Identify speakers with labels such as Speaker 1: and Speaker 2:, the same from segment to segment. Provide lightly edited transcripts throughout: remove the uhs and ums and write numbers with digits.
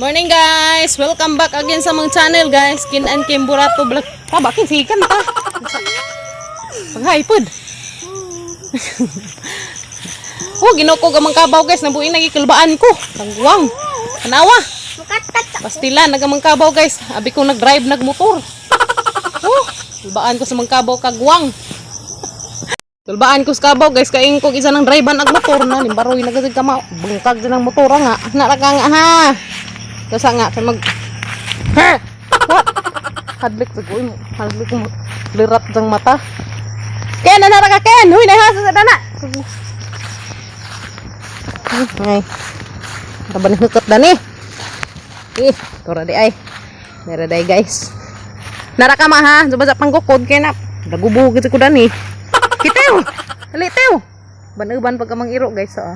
Speaker 1: Morning guys! Welcome back again sa mga channel guys. Kin and Kim Burato Vlog. Bakit sikan ta? Paghaipod. Ginoko gamang kabaw guys. Nabuin nagikilbaan ko. Tagwang. Kanawa. Pastila nagamang kabaw guys. Abi ko nag-drive nagmotor. Kilbaan ko sa mga kabaw kagwang. Tulbaan ko sa kabaw guys. Kaing ko isa ng drive nagmotor na. Limbaroy nagazig ka bungkag din ng motor nga. Naraka nga ha. Kasi nga, mag... Ha! What? Hadlik sa ko. Hadlik ko lirat ng mata. Ken, nanara ka, Ken! Huy, nahasa sa dana! Ay. Taban hukot dan eh. Tora di ay. Nara day guys. Nara ka ma ha. Coba sa panggukod, Ken. Dagubo gitu ko dan eh. Kitew! Halitew! Ban-ban pagka mang-iro guys. So,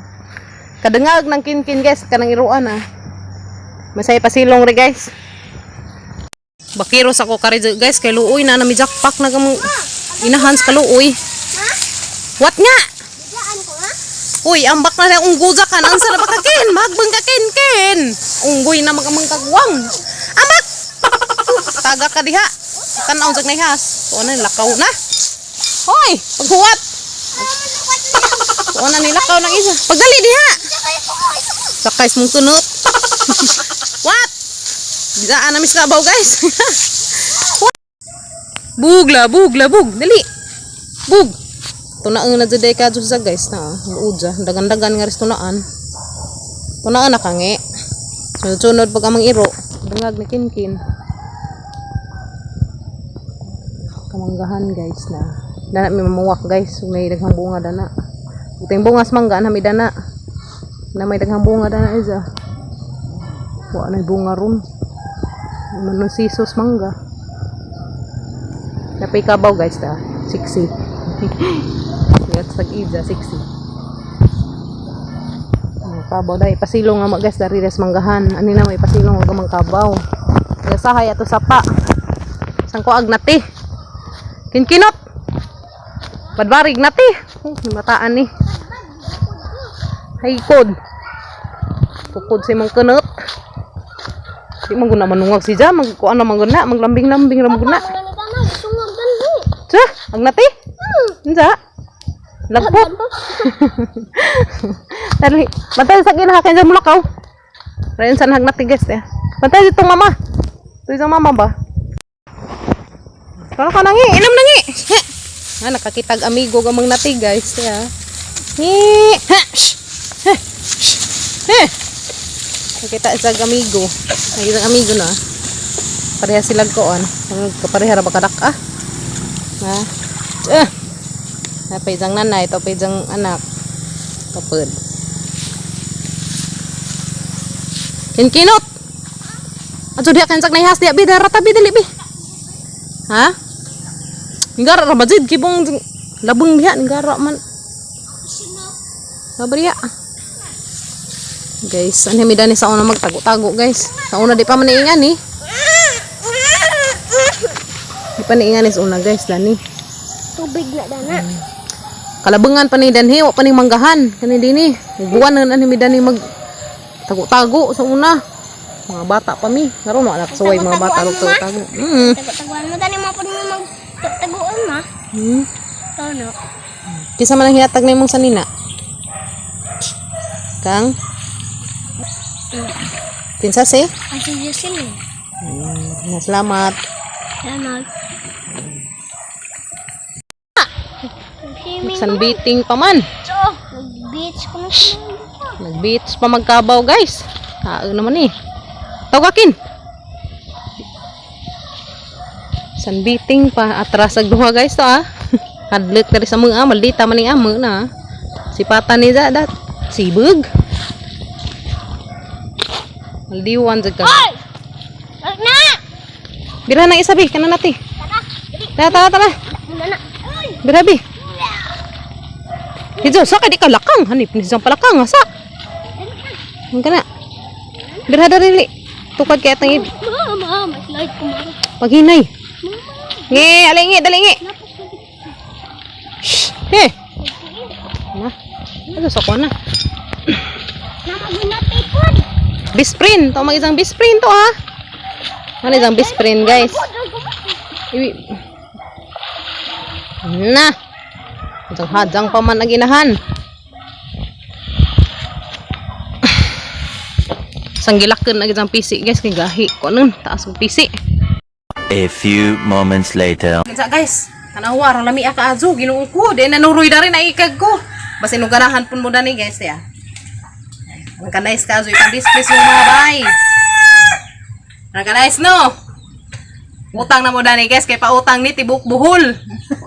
Speaker 1: kadengag ng kin-kin guys. Kanang iruan ah. Masay pasilong re guys. Bakiros ako kare guys kay luoy na nami jackpack na gamang inahans ka luoy. What nga? Biglaan ko ha? Uy, ambak na yung ungguza ka nang sa ba ka ken? Magbang ka ken. Unggoy na magamang kagwang. Ambak. Taga ka diha. Tanaw jag nahas. Tuon na lakaw na. Hoy, paghuwat. Tuon na nilakaw nang isa. Pagdali diha. Sakay mong tunot. What? Bisa namis kabaw guys. Bug. Dali. Bug. Tunaan na jud ka sa guys na. Uudja, dagan-dagan nga ris tunaan. Tunaan na kange. Sunod pag amang iro, dangag ni kin-kin. Kamanggahan guys na. Dana may mamuwak guys, may daghang bunga dana. Uteng bungas mangga na may dana. Na may daghang bunga dana isa. Wa na bunga ron. Manon sisos mangga. Napay kabaw guys ta. 60. Yat sag ija 60. Kabaw dai pasilong nga guys dari res manggahan. Ani na may pasilong ug mang kabaw. Kaya sahay ato sapa. Sang ko agnati. Kinkinot. Badbarig nati. Mataan ni. Haykod. Tukod si mong kunot. Di man guna manungag si Ja, magkuan na maguna, maglambing-lambing ra maguna. Sa, agnati? Unsa? Lagpot. Dali, bantay sa ginahakin sa mulakaw. Rayon sa nagnati guys eh. Bantay ditong mama. Ito isang mama ba? Kala ka nangi, inom nangi. Ha, nakakitag amigo gamang nati guys, ya. Ni, ha. Kita sa amigo. Ay isang amigo na. Pareha sila koon. Kapareha ra ba kadak ah. Ha. Pa isang nanay, ito pa isang anak. Kapod. Kinkinot. Ato dia kan sak nahas dia bi darata bi dali bi. Ha? Ningara ra bazid kibong labeng dia ningara man. Sabar ya. Guys, ano mi dani sa una magtago-tago guys. Sa una di pa man iingan ni. Di pa niingan sa una guys dani.
Speaker 2: Tubig na dana.
Speaker 1: Kalabengan pa ni danhi wa pa ni manggahan kani dinhi. Buwan na mi dani mag tago-tago sa una. Mga bata pa mi. Karon wa anak suway mga bata ro tago.
Speaker 2: Tago-taguan mo dani mo pa mo magtaguan ma. Tono.
Speaker 1: Kisa man ang hinatag nimong sanina. Kang Kinsa si?
Speaker 2: Asli sini.
Speaker 1: Selamat.
Speaker 2: Selamat.
Speaker 1: Sunbeating pa man.
Speaker 2: Nag-beach ko na.
Speaker 1: Nag-beach pa magkabaw guys. Naman eh. Tawakin. Sunbeating pa. Atras ag duha guys to ah. Hadlek dari sa mga maldita maning amo na. Sipatan ni Zadat. Sibug. Maldiwan jaga.
Speaker 2: Hoy! Balik na!
Speaker 1: Bira na isabi kana nati. Tara.
Speaker 2: Muna na.
Speaker 1: Bira bi. Hijo sa kadi ka lakang hanip ni sang palakang asa. Ang kana. Bira dali. Tukad kay atang
Speaker 2: Mama, slide ko mo.
Speaker 1: paghinay. Nge, alingi, dalingi. He. Na. Ano sa ko na?
Speaker 2: Namaginatay po.
Speaker 1: Best friend. Ito mag isang best friend to ha. Ano isang best friend guys. Na. Isang hadjang pa man ang ginahan. Isang gilakon na isang pisi guys. Kay gahi ko nun. Taas ng pisi.
Speaker 3: A few moments later.
Speaker 1: Guys. Kanawa. Rang lami ka azo. Ginoon ko. Di nanuroy na rin na ikag ko. Basta nuganahan pun mo na ni guys ya. Ang kanais ka azo. Ipang-displace yung mga bay. Ang kanais no. Utang na mo dani guys. Kay pautang ni Tibuk Buhol.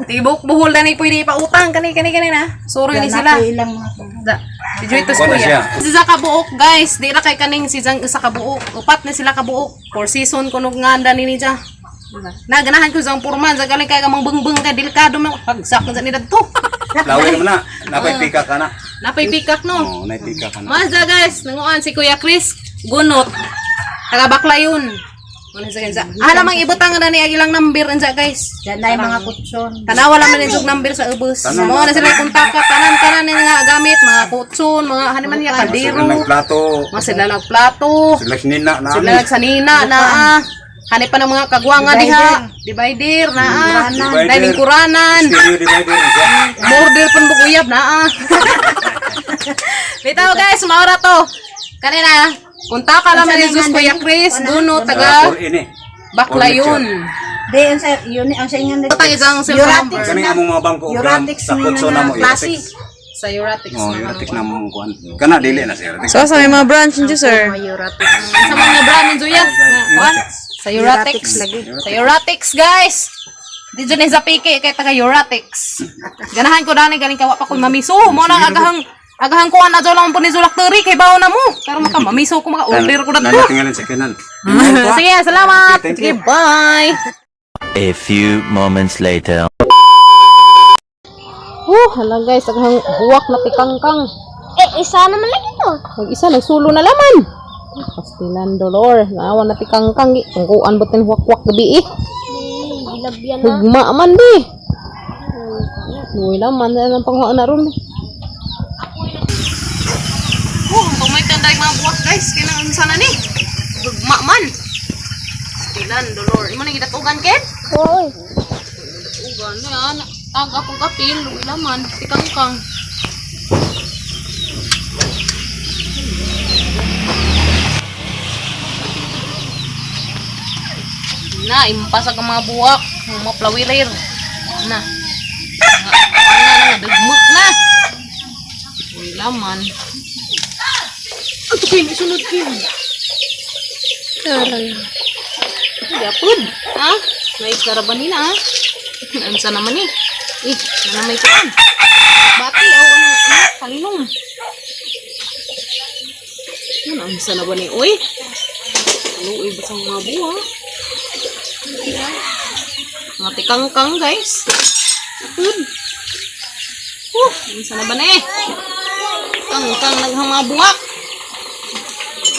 Speaker 1: Tibuk Buhol dani pwede pautang. Kani na. Sorry ni sila. Si Joytos kuya. Si Zaka Buok guys. Di na kay kaning si Zaka Buok. Upat na sila kabuok. 4 season kunog nganda ni niya. Naganahan ko sa purman. Sa galing kay kamang bengbeng kay delikado mo. Pagsak na nila to.
Speaker 4: Lawin naman na. Napay pikak ka na.
Speaker 1: Napay pikak no.
Speaker 4: Oo, napay pikak ka na.
Speaker 1: Mazda guys. Nanguan si Kuya Chris. Gunot. Taga bakla yun. Alam ang ibutang na ni agilang number anza guys.
Speaker 5: Diyan na yung mga kutson.
Speaker 1: Tanawa lang na yung number sa ubos. Mo na sila kontak tanan nga gamit mga kutson, mga haniman niya kaldero.
Speaker 4: Sila nagplato.
Speaker 1: Mga sila nagplato.
Speaker 4: Sila sinina na.
Speaker 1: Sila nagsanina na hanip pa ng mga kagwanga diha. Divider na dining kuranan.
Speaker 4: Stereo divider.
Speaker 1: Border pun bukuyab na Bitaw guys, maura to. Kanina, punta ka lang ni Jesus Kuya Chris, Guno, taga bakla yun.
Speaker 5: Di, yun ang sa inyo.
Speaker 1: Patang isang cellphone number.
Speaker 4: Kani among mga bangko
Speaker 5: Euratics
Speaker 4: sa kutso na mo.
Speaker 5: klase.
Speaker 1: Sa Euratics.
Speaker 4: Oh, Euratics na mo kuan. Kana dili na sa Euratics.
Speaker 6: So, sa may mga branch nyo, sir?
Speaker 1: Sa mga brand ni Juya. Sa Euratics. Sa Euratics, guys. Di dyan sa piki kay taga Euratics. Ganahan ko dani galing kawa pa ko'y mamiso. Mo nang agahang kuan na lang po ni Zulak Turi kay bawo na mo. Pero maka mamiso ko maka-order ko na to.
Speaker 4: Nanatingalin sa kanan.
Speaker 1: Sige, salamat.
Speaker 4: Thank
Speaker 1: Sige,
Speaker 4: you.
Speaker 1: bye.
Speaker 3: A few moments later.
Speaker 1: Hala guys, aghang huwak na tikangkang.
Speaker 2: Isa naman lagi to.
Speaker 1: Mag-isa, nagsulo na laman. Pastilan dolor. Naawa na tikangkang. Tungkuan batin huwak-huwak gabi eh.
Speaker 2: Gilabyan na.
Speaker 1: Hugma man di. Uy laman na lang panghuwak na ron. Pumay tanday mga buwak guys. Kinang sana ni. Hugma man. Pastilan dolor. Imo na gidatugan ken?
Speaker 2: Hoy.
Speaker 1: Ugan na. Taga kong kapil. Uy laman. Tikangkang. Na, impasag ang mga buwak, mga plawirir. Na. Dagmuk na. Uy, laman. Ito kayo, isunod kayo. Gapod. Ha? Nais karaban nila, ha? Ansa naman eh. Nanamay ko yan. Bati, kalinom. Ansa na ba ni? Uy. Uy, basang mga buwak. Mga tikangkang guys. Good. Isa na ba na eh? Tikangkang naghang mga buwak.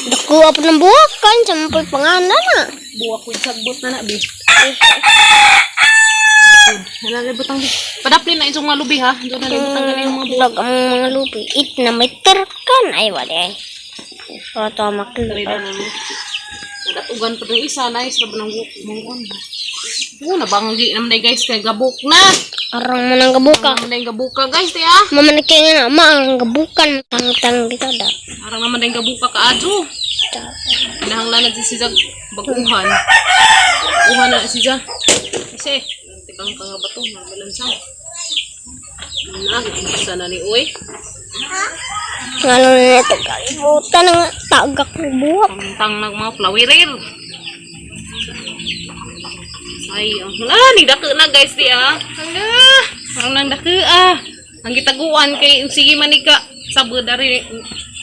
Speaker 2: Dakuha pa ng buwak kan. Sampay pangana na.
Speaker 1: Buwak ko sagbot na bi. Nalalibutang. Padaplin na isang mga lubi ha. Doon nalibutang na yung mga buwak.
Speaker 2: Ang mga lupi. It na may terkan. Ay wala eh. Ito maklipan.
Speaker 1: Nagatugan pa ng isa. Nice. Raba ng buwak. Nabanggi naman na guys. Kaya gabuk na.
Speaker 2: Arang mo nang gabuka.
Speaker 1: Arang naman na yung gabuka guys. Tiya.
Speaker 2: Mamanakay nga na. Ang gabukan. Tang dito da.
Speaker 1: Arang naman na yung gabuka kaadyo. Pinahanglan na si Zag baguhan. Baguhan na si Zag. Kasi, tikang ka nga ba ito? Nagbalansan. Isa na ni Uy.
Speaker 2: Ngano na ito. Kalibutan ng tagak ng buwak.
Speaker 1: Tang ng mga flowerer. Ay, nidake na guys di ah. Parang nang dake ah. Ang gitaguan kay sige manika sabo dari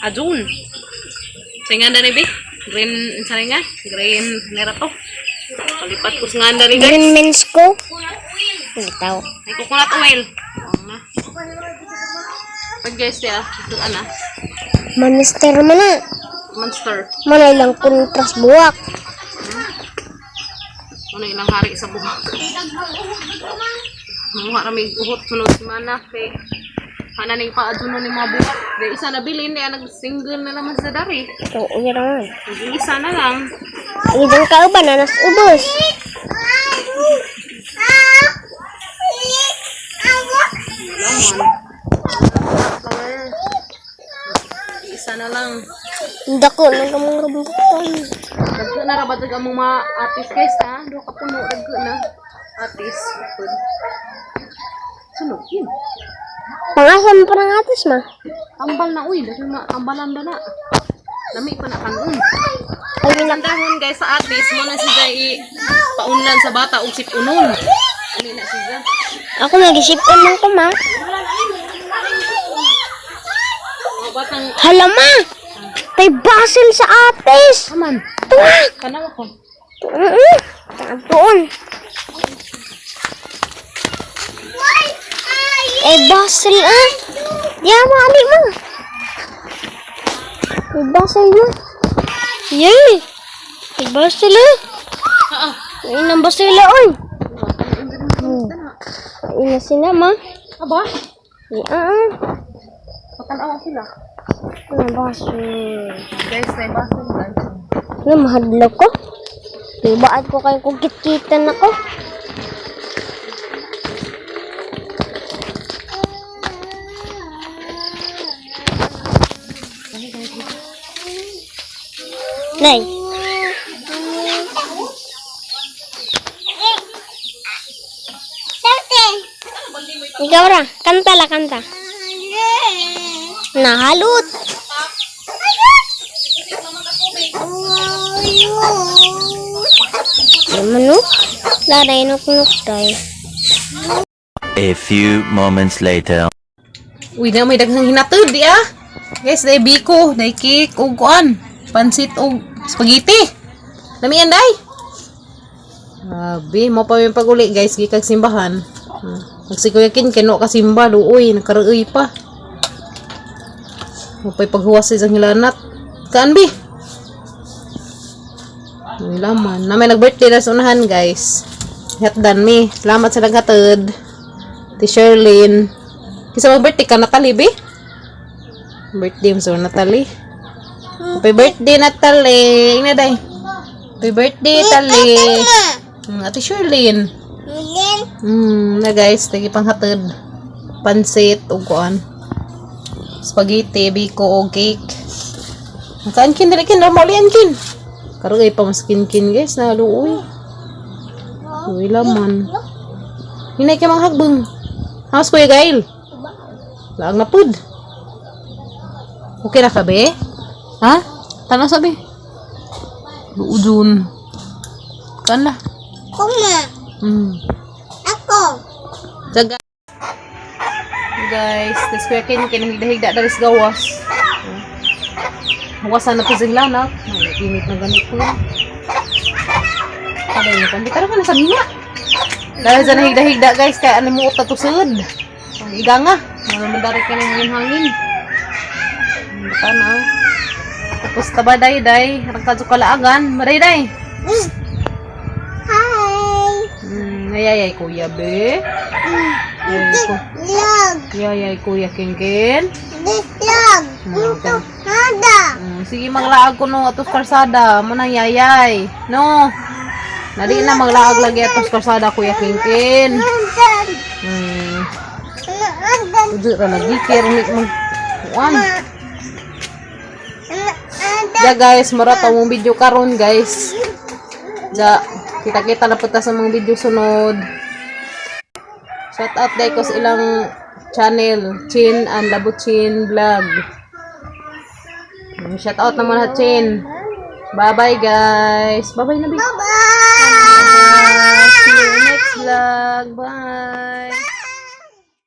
Speaker 1: Ajun. Singa dari bi. Green sari nga. Green nera to. Kalipat ko nga dari guys.
Speaker 2: Green means ko. Hindi tao.
Speaker 1: Ay coconut oil. Pag guys di ah. Ito ana.
Speaker 2: Monster man na.
Speaker 1: Monster.
Speaker 2: Manay lang kontras buwak.
Speaker 1: Ano ilang hari sa buhok. Mga ramig uhot sunod si mana kay Hana ning paaduno ni mga buhat. Di isa na bilin niya nag-single na naman sa dari.
Speaker 2: Oo, yun naman.
Speaker 1: Isa na lang.
Speaker 2: Idang kauban na nas ubos.
Speaker 1: Isa na lang.
Speaker 2: Dako na kamong rambutan.
Speaker 1: Dagko na ra ba ang mga atis guys ha? Do ka puno dagko na. Atis. Sunugin.
Speaker 2: Pangasam pa ng atis ma.
Speaker 1: Ambal na uy, dahil ambalan ba na. Lami pa na kanon.
Speaker 2: Ay,
Speaker 1: Ang dahon guys sa atis mo na siya paunlan sa bata og sipunon. Ani na siya.
Speaker 2: ako nag-isipon lang ko ma.
Speaker 1: Mga batang
Speaker 2: Halama! Tay basil sa atis!
Speaker 1: aman.
Speaker 2: Tuwa!
Speaker 1: Kanawa ko.
Speaker 2: Tuon. Eh, basil ah! Di mali mo. Eh, basil mo. Yay! Eh, basil ah!
Speaker 1: Ah,
Speaker 2: Ay, nang basil ah, oy! Ay, na sila ma.
Speaker 1: aba,
Speaker 2: Ah,
Speaker 1: patanawa sila.
Speaker 2: ano basil?
Speaker 1: Guys, may baso guys.
Speaker 2: Ano, mahadlaw ko? Tibaan ko kayo kung kitkitan ako. Nay. Ikaw ra, kanta la kanta. Nahalut. Manu, laray nuk-nuk tayo.
Speaker 3: A few moments later.
Speaker 1: Uy, na may daghang hinatod di ah. Guys, day biko, day cake, ug kuan, pansit ug spaghetti. Lamian day. Abi, mo pa may paguli guys, gikag simbahan. Magsikuyakin kino ka simba luoy, nakaruoy pa. Mo pa'y paghuwas sa hilanat. Kaan bi? May laman. Na may nag-birthday na sa unahan guys. Hatdan mi. Salamat sa naghatod. Ti Sherlyn. Kisa mag-birthday ka, Natalie, bi? Birthday mo sa Natalie. Happy birthday, Natalie. Ina, day. Happy birthday, Natalie. Ate Sherlyn. Na guys, tagi pang hatod. Pansit, uguan. Spaghetti, biko, o cake. Kaan kin, dali kin, normal yan kin. Karugay pa mas kin guys, na luoy. Uy, laman. Hinay ka mga hagbong. Hamas Kuya Gail. Laang na pud. Okay na ka, be? Ha? Tanong sabi. Luudun. Kaan na?
Speaker 2: Kuma, ako.
Speaker 1: Jaga. Guys, this Kuya Kin, kinahigda-higda dari sa gawas. Hawasan na po sila na. Init na ganito. Kada yun, kundi ka na sa mina. Dahil sa nahigda-higda guys, kaya ano mo utatusod. Ang iga nga. Malamandarik ka ng hangin-hangin. Baka na. Tapos taba day. Rangkadyo kalaagan. Maray day.
Speaker 2: Hi.
Speaker 1: Ayay kuya be. Ayay kuya Kingkin. Sige maglaag ko no atos karsada. Muna yayay. No. Nadi na maglaag lagi atos karsada kuya Kingkin. Udu ra lagi kero ni mag kuan. Ja guys, marata mong video karon guys. Ja kita-kita na punta sa mga video sunod. Shout out day ko sa ilang channel, Chin and Labuchin Vlog. Shout out naman ha Chin. Bye bye guys. Bye bye na. Bye bye. See you next vlog. Bye.